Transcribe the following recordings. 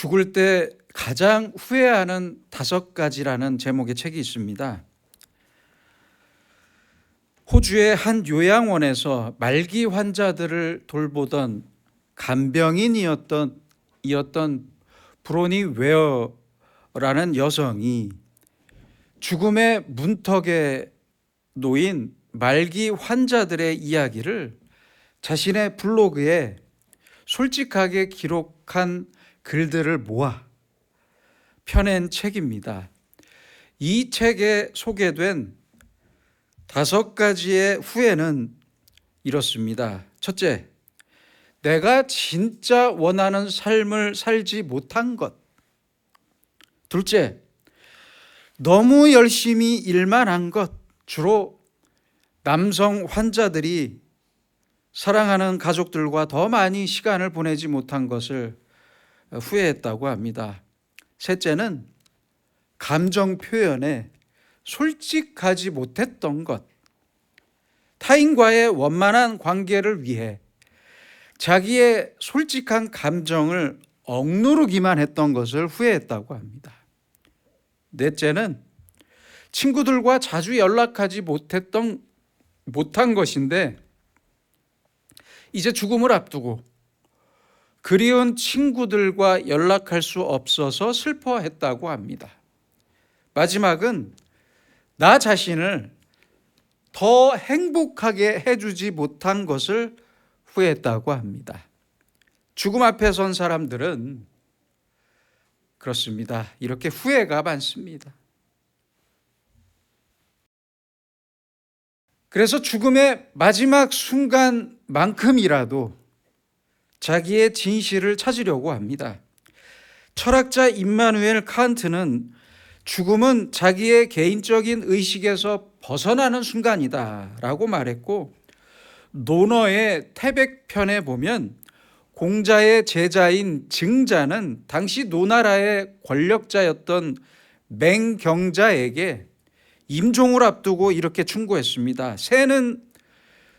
죽을 때 가장 후회하는 5가지라는 제목의 책이 있습니다. 호주의 한 요양원에서 말기 환자들을 돌보던 간병인이었던 브로니 웨어라는 여성이 죽음의 문턱에 놓인 말기 환자들의 이야기를 자신의 블로그에 솔직하게 기록한 글들을 모아 펴낸 책입니다. 이 책에 소개된 5가지의 후회는 이렇습니다. 첫째, 내가 진짜 원하는 삶을 살지 못한 것. 둘째, 너무 열심히 일만 한 것. 주로 남성 환자들이 사랑하는 가족들과 더 많이 시간을 보내지 못한 것을 후회했다고 합니다. 셋째는 감정 표현에 솔직하지 못했던 것. 타인과의 원만한 관계를 위해 자기의 솔직한 감정을 억누르기만 했던 것을 후회했다고 합니다. 넷째는 친구들과 자주 연락하지 못한 것인데 이제 죽음을 앞두고 그리운 친구들과 연락할 수 없어서 슬퍼했다고 합니다. 마지막은 나 자신을 더 행복하게 해주지 못한 것을 후회했다고 합니다. 죽음 앞에 선 사람들은 그렇습니다. 이렇게 후회가 많습니다. 그래서 죽음의 마지막 순간만큼이라도 자기의 진실을 찾으려고 합니다. 철학자 임마누엘 칸트는 죽음은 자기의 개인적인 의식에서 벗어나는 순간이다 라고 말했고, 노너의 태백편에 보면 공자의 제자인 증자는 당시 노나라의 권력자였던 맹경자에게 임종을 앞두고 이렇게 충고했습니다. 새는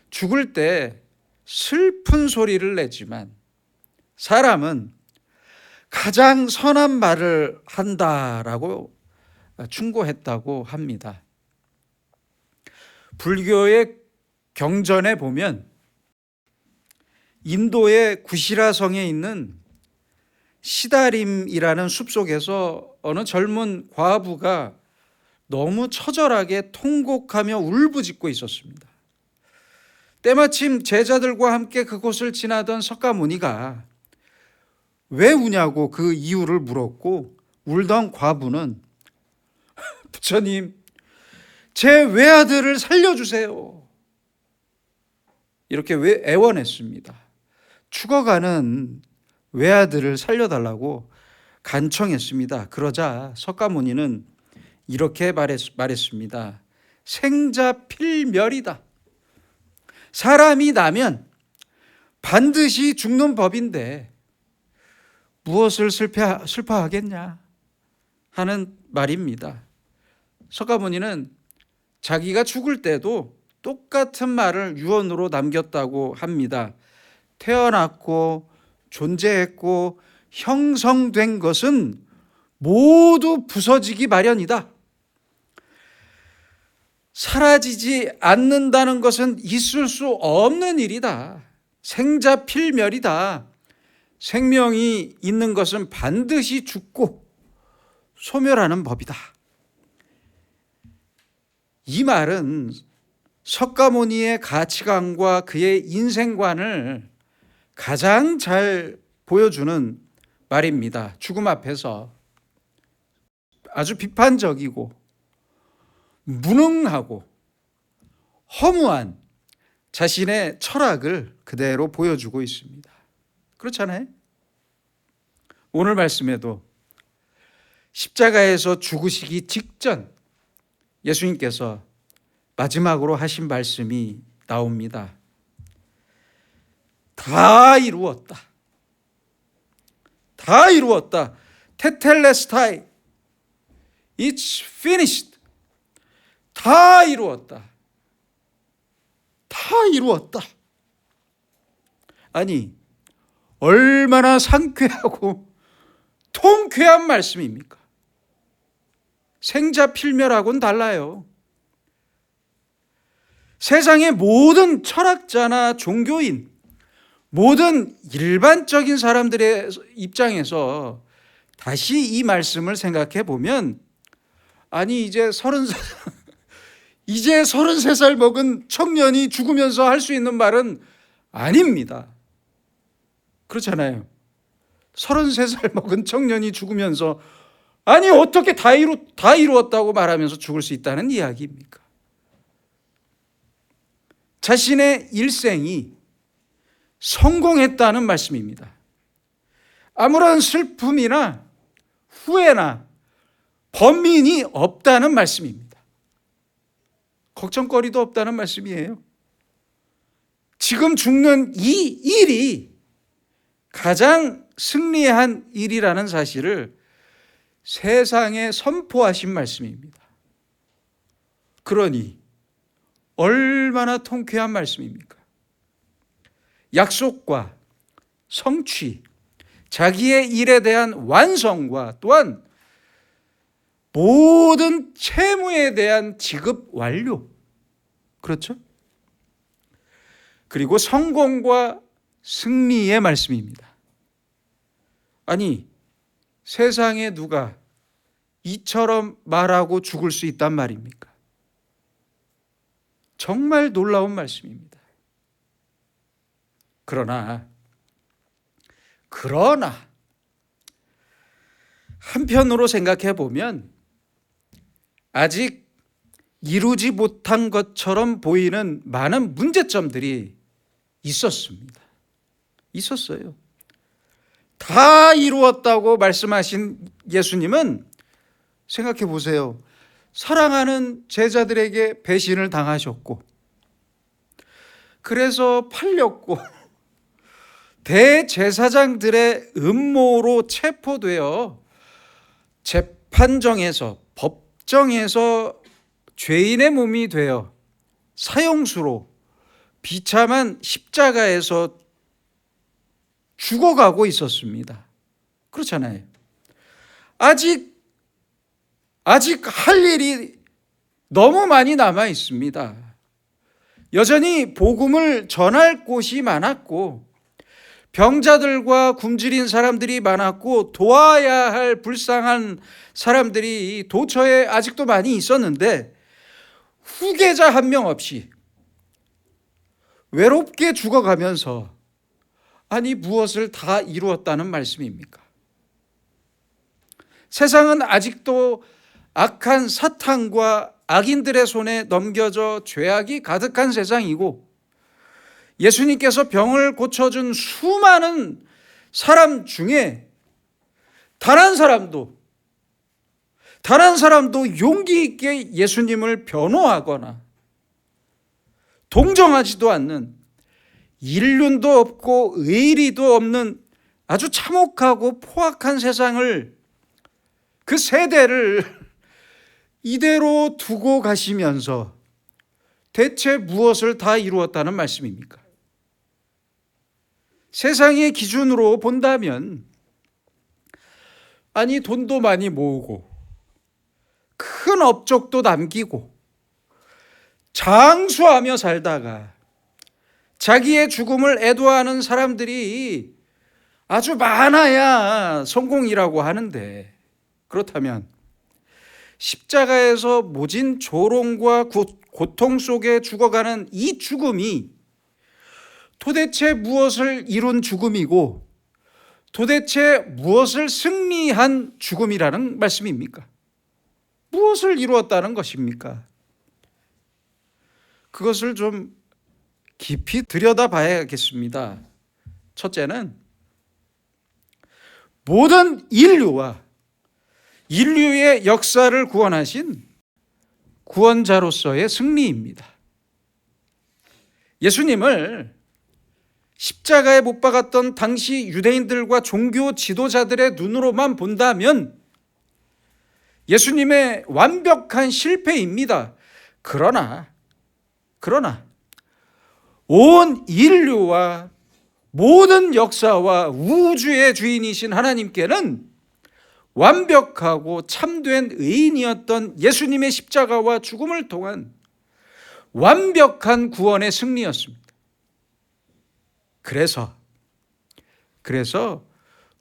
죽을 때 슬픈 소리를 내지만 사람은 가장 선한 말을 한다라고 충고했다고 합니다. 불교의 경전에 보면 인도의 구시라성에 있는 시다림이라는 숲속에서 어느 젊은 과부가 너무 처절하게 통곡하며 울부짖고 있었습니다. 때마침 제자들과 함께 그곳을 지나던 석가모니가 왜 우냐고 그 이유를 물었고, 울던 과부는 부처님, 제 외아들을 살려주세요, 이렇게 애원했습니다. 죽어가는 외아들을 살려달라고 간청했습니다. 그러자 석가모니는 이렇게 말했습니다. 생자필멸이다. 사람이 나면 반드시 죽는 법인데 무엇을 슬퍼하겠냐 하는 말입니다. 석가모니는 자기가 죽을 때도 똑같은 말을 유언으로 남겼다고 합니다. 태어났고 존재했고 형성된 것은 모두 부서지기 마련이다. 사라지지 않는다는 것은 있을 수 없는 일이다. 생자필멸이다. 생명이 있는 것은 반드시 죽고 소멸하는 법이다. 이 말은 석가모니의 가치관과 그의 인생관을 가장 잘 보여주는 말입니다. 죽음 앞에서 아주 비판적이고 무능하고 허무한 자신의 철학을 그대로 보여주고 있습니다. 그렇잖아요? 오늘 말씀에도 십자가에서 죽으시기 직전 예수님께서 마지막으로 하신 말씀이 나옵니다. 다 이루었다. 다 이루었다. 테텔레스타이. It's finished. 다 이루었다. 다 이루었다. 아니, 얼마나 상쾌하고 통쾌한 말씀입니까? 생자필멸하고는 달라요. 세상의 모든 철학자나 종교인, 모든 일반적인 사람들의 입장에서 다시 이 말씀을 생각해 보면, 아니 이제 33살 먹은 청년이 죽으면서 할 수 있는 말은 아닙니다. 그렇잖아요. 33살 먹은 청년이 죽으면서 아니 어떻게 다 이루었다고 말하면서 죽을 수 있다는 이야기입니까? 자신의 일생이 성공했다는 말씀입니다. 아무런 슬픔이나 후회나 번민이 없다는 말씀입니다. 걱정거리도 없다는 말씀이에요. 지금 죽는 이 일이 가장 승리한 일이라는 사실을 세상에 선포하신 말씀입니다. 그러니 얼마나 통쾌한 말씀입니까? 약속과 성취, 자기의 일에 대한 완성과 또한 모든 채무에 대한 지급 완료. 그렇죠? 그리고 성공과 승리의 말씀입니다. 아니, 세상에 누가 이처럼 말하고 죽을 수 있단 말입니까? 정말 놀라운 말씀입니다. 그러나 한편으로 생각해 보면 아직 이루지 못한 것처럼 보이는 많은 문제점들이 있었어요. 다 이루었다고 말씀하신 예수님은 생각해 보세요. 사랑하는 제자들에게 배신을 당하셨고, 그래서 팔렸고, 대제사장들의 음모로 체포되어 재판정에서, 법정에서 죄인의 몸이 되어 사형수로 비참한 십자가에서 죽어가고 있었습니다. 그렇잖아요. 아직 할 일이 너무 많이 남아 있습니다. 여전히 복음을 전할 곳이 많았고, 병자들과 굶주린 사람들이 많았고, 도와야 할 불쌍한 사람들이 도처에 아직도 많이 있었는데, 후계자 한 명 없이 외롭게 죽어가면서 아니 무엇을 다 이루었다는 말씀입니까? 세상은 아직도 악한 사탄과 악인들의 손에 넘겨져 죄악이 가득한 세상이고, 예수님께서 병을 고쳐준 수많은 사람 중에 단 한 사람도 용기 있게 예수님을 변호하거나 동정하지도 않는, 인륜도 없고 의리도 없는 아주 참혹하고 포악한 세상을, 그 세대를 이대로 두고 가시면서 대체 무엇을 다 이루었다는 말씀입니까? 세상의 기준으로 본다면 아니 돈도 많이 모으고 큰 업적도 남기고 장수하며 살다가 자기의 죽음을 애도하는 사람들이 아주 많아야 성공이라고 하는데, 그렇다면 십자가에서 모진 조롱과 고통 속에 죽어가는 이 죽음이 도대체 무엇을 이룬 죽음이고 도대체 무엇을 승리한 죽음이라는 말씀입니까? 무엇을 이루었다는 것입니까? 그것을 좀 깊이 들여다봐야겠습니다. 첫째는 모든 인류의 역사를 구원하신 구원자로서의 승리입니다. 예수님을 십자가에 못 박았던 당시 유대인들과 종교 지도자들의 눈으로만 본다면 예수님의 완벽한 실패입니다. 그러나 온 인류와 모든 역사와 우주의 주인이신 하나님께는 완벽하고 참된 의인이었던 예수님의 십자가와 죽음을 통한 완벽한 구원의 승리였습니다. 그래서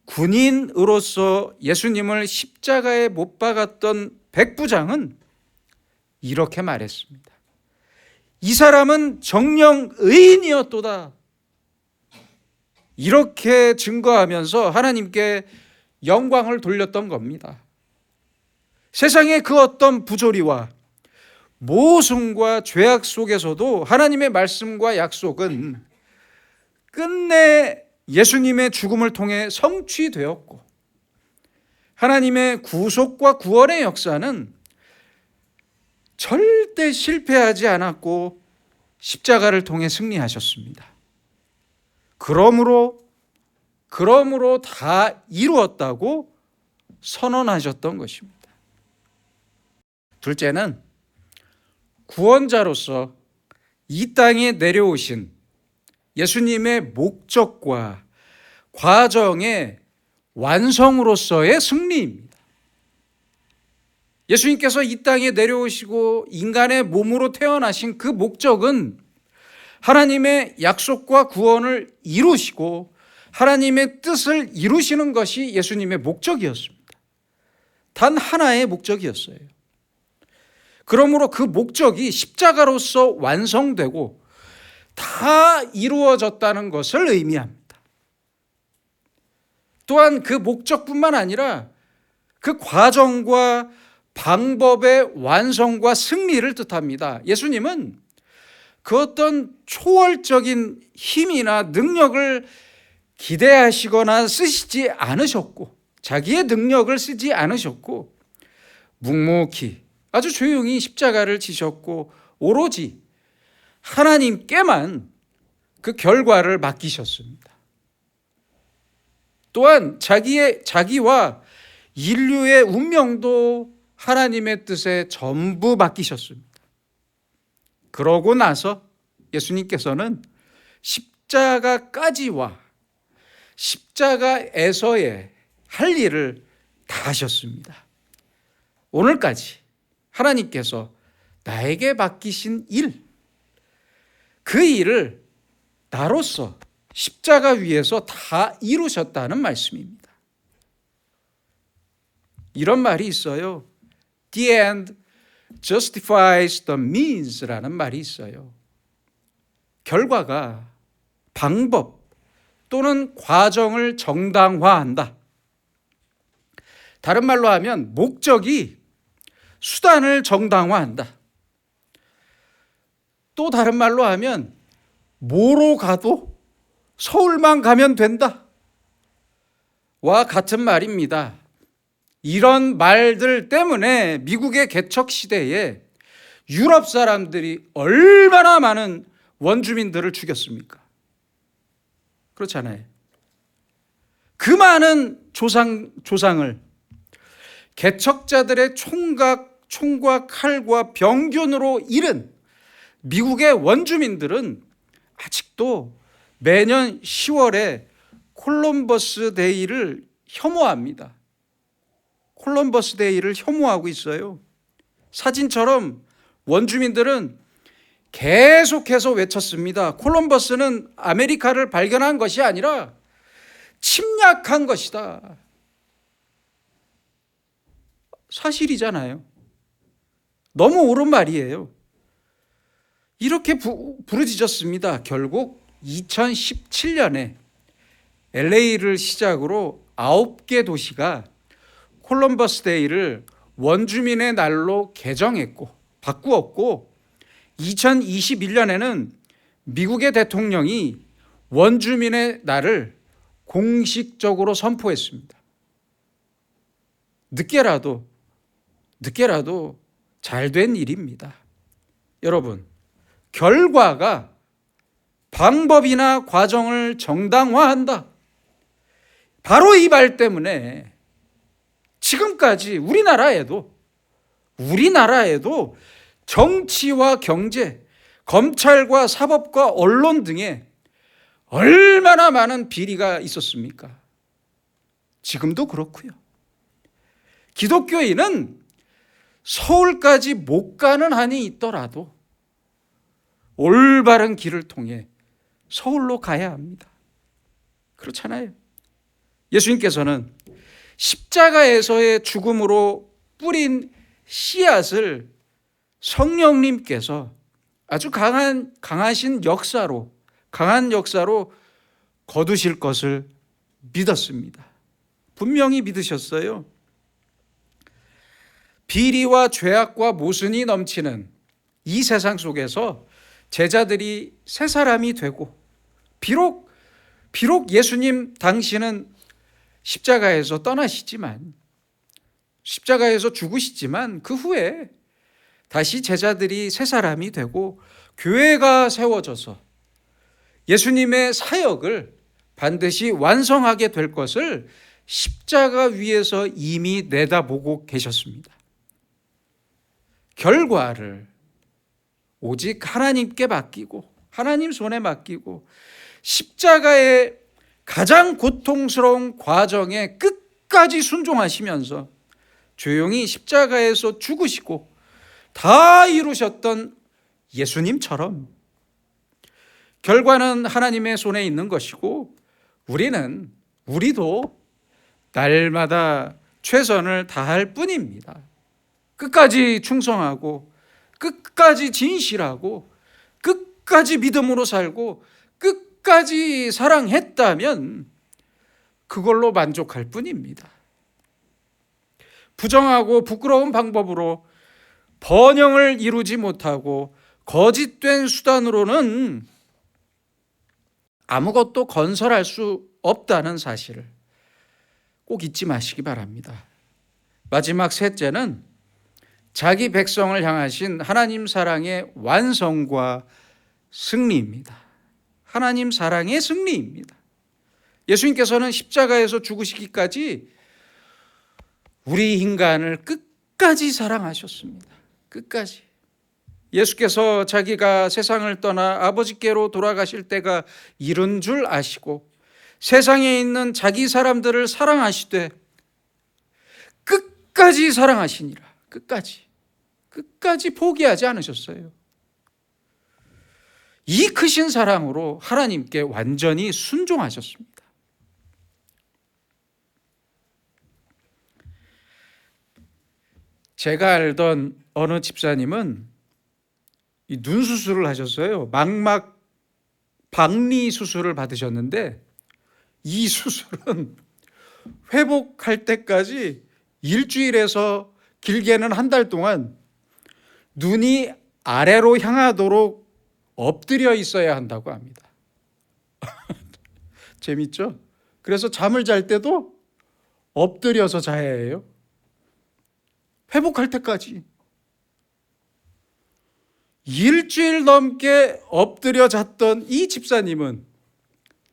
군인으로서 예수님을 십자가에 못 박았던 백부장은 이렇게 말했습니다. 이 사람은 정령 의인이었도다. 이렇게 증거하면서 하나님께 영광을 돌렸던 겁니다. 세상의 그 어떤 부조리와 모순과 죄악 속에서도 하나님의 말씀과 약속은 끝내 예수님의 죽음을 통해 성취되었고, 하나님의 구속과 구원의 역사는 절대 실패하지 않았고 십자가를 통해 승리하셨습니다. 그러므로 다 이루었다고 선언하셨던 것입니다. 둘째는 구원자로서 이 땅에 내려오신 예수님의 목적과 과정의 완성으로서의 승리입니다. 예수님께서 이 땅에 내려오시고 인간의 몸으로 태어나신 그 목적은 하나님의 약속과 구원을 이루시고 하나님의 뜻을 이루시는 것이 예수님의 목적이었습니다. 단 하나의 목적이었어요. 그러므로 그 목적이 십자가로서 완성되고 다 이루어졌다는 것을 의미합니다. 또한 그 목적뿐만 아니라 그 과정과 방법의 완성과 승리를 뜻합니다. 예수님은 그 어떤 초월적인 힘이나 능력을 기대하시거나 쓰시지 않으셨고, 자기의 능력을 쓰지 않으셨고, 묵묵히 아주 조용히 십자가를 지셨고 오로지 하나님께만 그 결과를 맡기셨습니다. 또한 자기와 인류의 운명도 하나님의 뜻에 전부 맡기셨습니다. 그러고 나서 예수님께서는 십자가까지와 십자가에서의 할 일을 다 하셨습니다. 오늘까지 하나님께서 나에게 맡기신 일, 그 일을 나로서 십자가 위에서 다 이루셨다는 말씀입니다. 이런 말이 있어요. The end justifies the means라는 말이 있어요. 결과가 방법 또는 과정을 정당화한다. 다른 말로 하면 목적이 수단을 정당화한다. 또 다른 말로 하면 뭐로 가도 서울만 가면 된다. 와 같은 말입니다. 이런 말들 때문에 미국의 개척 시대에 유럽 사람들이 얼마나 많은 원주민들을 죽였습니까? 그렇잖아요. 그 많은 조상을 개척자들의 총과 칼과 병균으로 잃은 미국의 원주민들은 아직도 매년 10월에 콜럼버스 데이를 혐오합니다. 콜럼버스 데이를 혐오하고 있어요. 사진처럼 원주민들은 계속해서 외쳤습니다. 콜럼버스는 아메리카를 발견한 것이 아니라 침략한 것이다. 사실이잖아요. 너무 옳은 말이에요. 이렇게 부르짖었습니다. 결국 2017년에 LA를 시작으로 9개 도시가 콜럼버스 데이를 원주민의 날로 개정했고 바꾸었고, 2021년에는 미국의 대통령이 원주민의 날을 공식적으로 선포했습니다. 늦게라도 잘 된 일입니다. 여러분, 결과가 방법이나 과정을 정당화한다. 바로 이 말 때문에 지금까지 우리나라에도 정치와 경제, 검찰과 사법과 언론 등에 얼마나 많은 비리가 있었습니까? 지금도 그렇고요. 기독교인은 서울까지 못 가는 한이 있더라도 올바른 길을 통해 서울로 가야 합니다. 그렇잖아요. 예수님께서는 십자가에서의 죽음으로 뿌린 씨앗을 성령님께서 아주 강한 역사로 거두실 것을 믿었습니다. 분명히 믿으셨어요. 비리와 죄악과 모순이 넘치는 이 세상 속에서 제자들이 새 사람이 되고, 비록 예수님 당신은 십자가에서 떠나시지만, 십자가에서 죽으시지만 그 후에 다시 제자들이 새 사람이 되고 교회가 세워져서 예수님의 사역을 반드시 완성하게 될 것을 십자가 위에서 이미 내다보고 계셨습니다. 결과를 오직 하나님께 맡기고, 하나님 손에 맡기고, 십자가의 가장 고통스러운 과정에 끝까지 순종하시면서 조용히 십자가에서 죽으시고 다 이루셨던 예수님처럼 결과는 하나님의 손에 있는 것이고, 우리도 날마다 최선을 다할 뿐입니다. 끝까지 충성하고, 끝까지 진실하고, 끝까지 믿음으로 살고, 끝까지 사랑했다면 그걸로 만족할 뿐입니다. 부정하고 부끄러운 방법으로 번영을 이루지 못하고 거짓된 수단으로는 아무것도 건설할 수 없다는 사실을 꼭 잊지 마시기 바랍니다. 마지막 셋째는 자기 백성을 향하신 하나님 사랑의 완성과 승리입니다. 하나님 사랑의 승리입니다. 예수님께서는 십자가에서 죽으시기까지 우리 인간을 끝까지 사랑하셨습니다. 끝까지. 예수께서 자기가 세상을 떠나 아버지께로 돌아가실 때가 이른 줄 아시고 세상에 있는 자기 사람들을 사랑하시되 끝까지 사랑하시니라. 끝까지 포기하지 않으셨어요. 이 크신 사랑으로 하나님께 완전히 순종하셨습니다. 제가 알던 어느 집사님은 이 눈 수술을 하셨어요. 망막 박리 수술을 받으셨는데 이 수술은 회복할 때까지 일주일에서 길게는 한 달 동안 눈이 아래로 향하도록 엎드려 있어야 한다고 합니다. 재밌죠? 그래서 잠을 잘 때도 엎드려서 자야 해요. 회복할 때까지. 일주일 넘게 엎드려 잤던 이 집사님은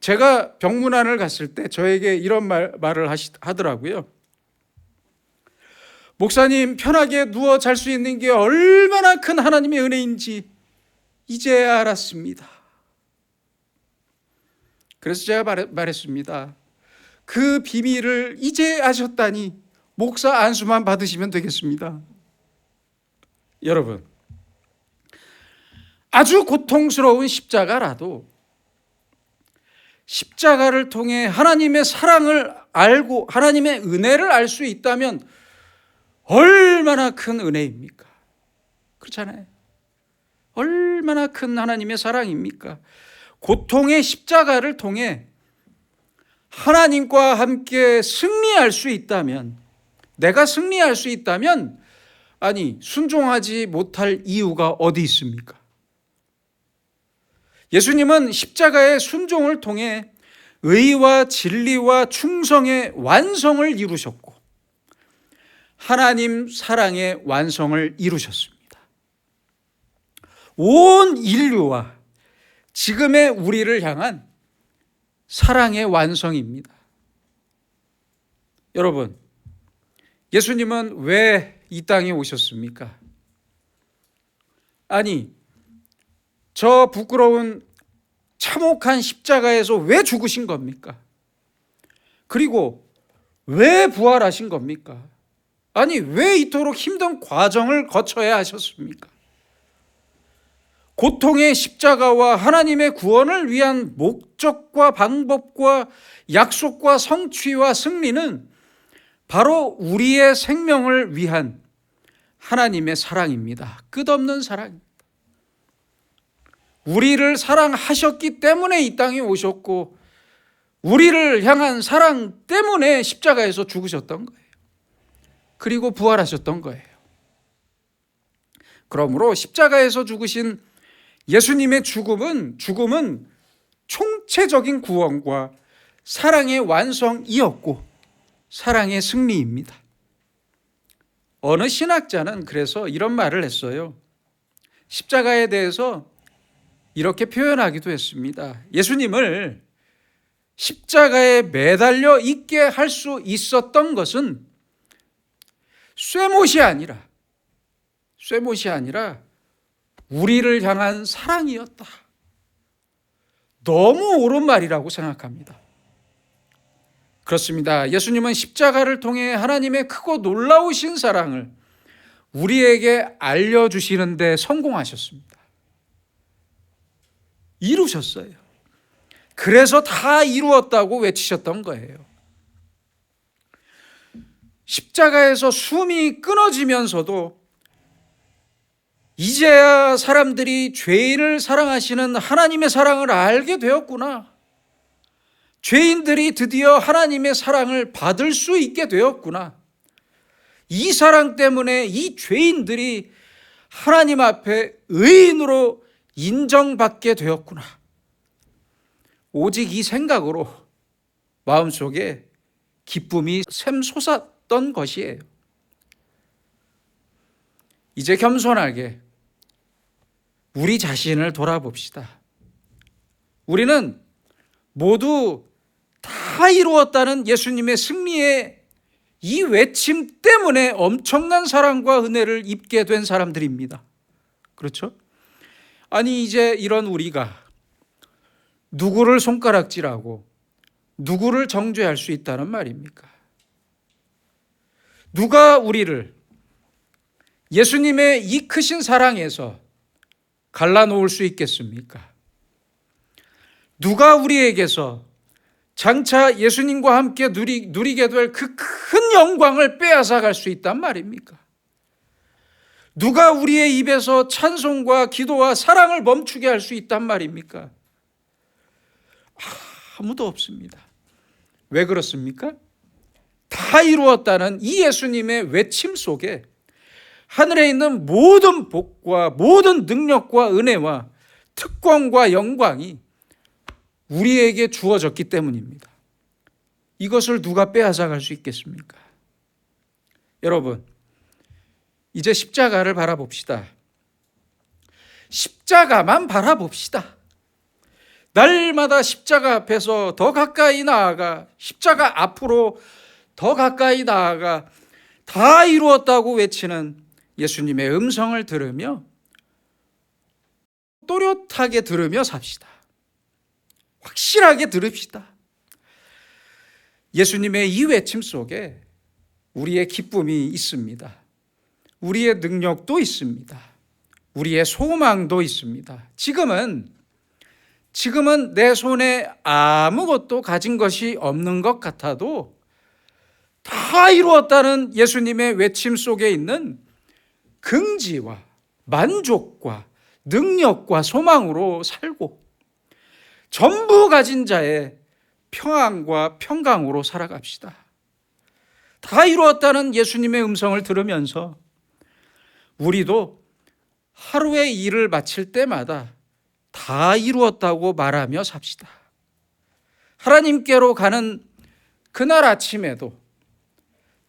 제가 병문안을 갔을 때 저에게 이런 말을 하더라고요. 목사님, 편하게 누워 잘 수 있는 게 얼마나 큰 하나님의 은혜인지 이제야 알았습니다. 그래서 제가 말했습니다. 그 비밀을 이제 아셨다니 목사 안수만 받으시면 되겠습니다. 여러분, 아주 고통스러운 십자가라도 십자가를 통해 하나님의 사랑을 알고 하나님의 은혜를 알 수 있다면 얼마나 큰 은혜입니까? 그렇잖아요. 얼마나 큰 하나님의 사랑입니까? 고통의 십자가를 통해 하나님과 함께 승리할 수 있다면, 내가 승리할 수 있다면, 아니, 순종하지 못할 이유가 어디 있습니까? 예수님은 십자가의 순종을 통해 의와 진리와 충성의 완성을 이루셨고 하나님 사랑의 완성을 이루셨습니다. 온 인류와 지금의 우리를 향한 사랑의 완성입니다. 여러분, 예수님은 왜 이 땅에 오셨습니까? 아니, 저 부끄러운 참혹한 십자가에서 왜 죽으신 겁니까? 그리고 왜 부활하신 겁니까? 아니, 왜 이토록 힘든 과정을 거쳐야 하셨습니까? 고통의 십자가와 하나님의 구원을 위한 목적과 방법과 약속과 성취와 승리는 바로 우리의 생명을 위한 하나님의 사랑입니다. 끝없는 사랑입니다. 우리를 사랑하셨기 때문에 이 땅에 오셨고, 우리를 향한 사랑 때문에 십자가에서 죽으셨던 거예요. 그리고 부활하셨던 거예요. 그러므로 십자가에서 죽으신 예수님의 죽음은 총체적인 구원과 사랑의 완성이었고 사랑의 승리입니다. 어느 신학자는 그래서 이런 말을 했어요. 십자가에 대해서 이렇게 표현하기도 했습니다. 예수님을 십자가에 매달려 있게 할 수 있었던 것은 쇠못이 아니라 우리를 향한 사랑이었다. 너무 옳은 말이라고 생각합니다. 그렇습니다. 예수님은 십자가를 통해 하나님의 크고 놀라우신 사랑을 우리에게 알려주시는 데 성공하셨습니다. 이루셨어요. 그래서 다 이루었다고 외치셨던 거예요. 십자가에서 숨이 끊어지면서도 이제야 사람들이 죄인을 사랑하시는 하나님의 사랑을 알게 되었구나. 죄인들이 드디어 하나님의 사랑을 받을 수 있게 되었구나. 이 사랑 때문에 이 죄인들이 하나님 앞에 의인으로 인정받게 되었구나. 오직 이 생각으로 마음속에 기쁨이 샘솟았던 것이에요. 이제 겸손하게 우리 자신을 돌아봅시다. 우리는 모두 다 이루었다는 예수님의 승리의 이 외침 때문에 엄청난 사랑과 은혜를 입게 된 사람들입니다. 그렇죠? 아니, 이제 이런 우리가 누구를 손가락질하고 누구를 정죄할 수 있다는 말입니까? 누가 우리를 예수님의 이 크신 사랑에서 갈라놓을 수 있겠습니까? 누가 우리에게서 장차 예수님과 함께 누리게 될 그 큰 영광을 빼앗아 갈 수 있단 말입니까? 누가 우리의 입에서 찬송과 기도와 사랑을 멈추게 할 수 있단 말입니까? 아무도 없습니다. 왜 그렇습니까? 다 이루었다는 이 예수님의 외침 속에 하늘에 있는 모든 복과 모든 능력과 은혜와 특권과 영광이 우리에게 주어졌기 때문입니다. 이것을 누가 빼앗아 갈 수 있겠습니까? 여러분, 이제 십자가를 바라봅시다. 십자가만 바라봅시다. 날마다 십자가 앞에서 더 가까이 나아가, 십자가 앞으로 더 가까이 나아가 다 이루었다고 외치는 예수님의 음성을 들으며 또렷하게 들으며 삽시다. 확실하게 들읍시다. 예수님의 이 외침 속에 우리의 기쁨이 있습니다. 우리의 능력도 있습니다. 우리의 소망도 있습니다. 지금은 내 손에 아무것도 가진 것이 없는 것 같아도 다 이루었다는 예수님의 외침 속에 있는 긍지와 만족과 능력과 소망으로 살고 전부 가진 자의 평안과 평강으로 살아갑시다. 다 이루었다는 예수님의 음성을 들으면서 우리도 하루의 일을 마칠 때마다 다 이루었다고 말하며 삽시다. 하나님께로 가는 그날 아침에도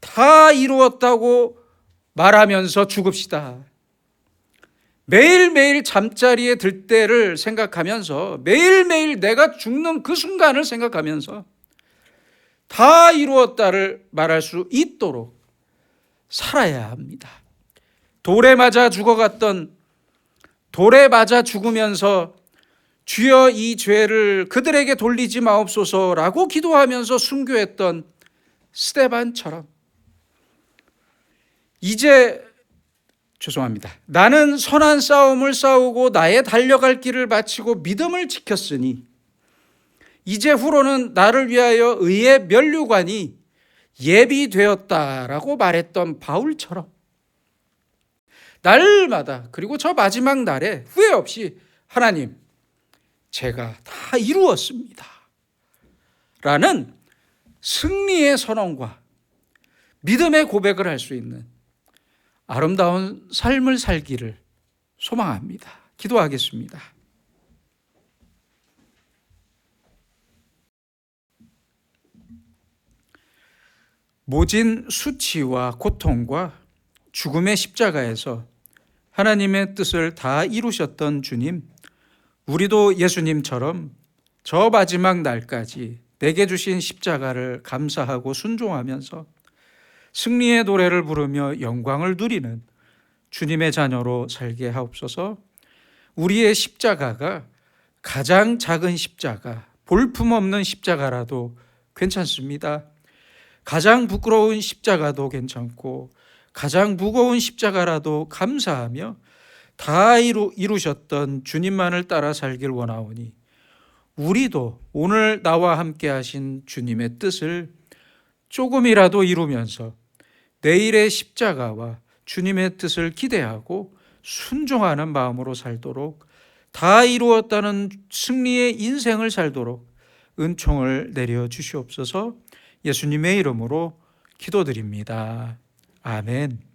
다 이루었다고 말하면서 죽읍시다. 매일매일 잠자리에 들 때를 생각하면서 매일매일 내가 죽는 그 순간을 생각하면서 다 이루었다를 말할 수 있도록 살아야 합니다. 돌에 맞아 죽으면서 주여 이 죄를 그들에게 돌리지 마옵소서라고 기도하면서 순교했던 스데반처럼 이제 죄송합니다. 나는 선한 싸움을 싸우고 나의 달려갈 길을 마치고 믿음을 지켰으니 이제 후로는 나를 위하여 의의 면류관이 예비되었다라고 말했던 바울처럼 날마다, 그리고 저 마지막 날에 후회 없이 하나님, 제가 다 이루었습니다 라는 승리의 선언과 믿음의 고백을 할 수 있는 아름다운 삶을 살기를 소망합니다. 기도하겠습니다. 모진 수치와 고통과 죽음의 십자가에서 하나님의 뜻을 다 이루셨던 주님, 우리도 예수님처럼 저 마지막 날까지 내게 주신 십자가를 감사하고 순종하면서 승리의 노래를 부르며 영광을 누리는 주님의 자녀로 살게 하옵소서. 우리의 십자가가 가장 작은 십자가, 볼품없는 십자가라도 괜찮습니다. 가장 부끄러운 십자가도 괜찮고 가장 무거운 십자가라도 감사하며 다 이루셨던 주님만을 따라 살길 원하오니 우리도 오늘 나와 함께 하신 주님의 뜻을 조금이라도 이루면서 내일의 십자가와 주님의 뜻을 기대하고 순종하는 마음으로 살도록, 다 이루었다는 승리의 인생을 살도록 은총을 내려 주시옵소서. 예수님의 이름으로 기도드립니다. 아멘.